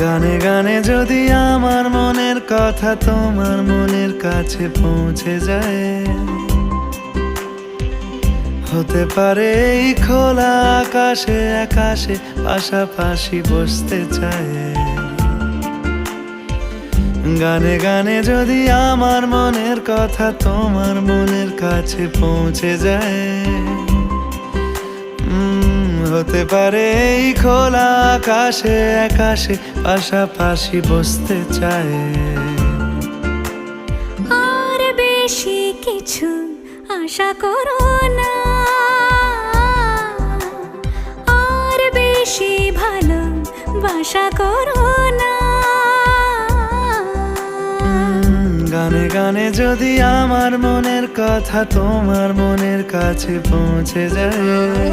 গানে গানে যদি আমার মনের কথা তোমার মনের কাছে পৌঁছে যায়, হতে পারে এই খোলা আকাশে আকাশে পাশাপাশি বসতে চায়। গানে গানে যদি আমার মনের কথা তোমার মনের কাছে পৌঁছে যায়, হতে পারে এই খোলা আকাশে আকাশে পাশাপাশি বসতে চায়। আর বেশি কিছু আশা করো না, আর বেশি ভালোবাসা করো না। গানে গানে যদি আমার মনের কথা তোমার মনের কাছে পৌঁছে যায়।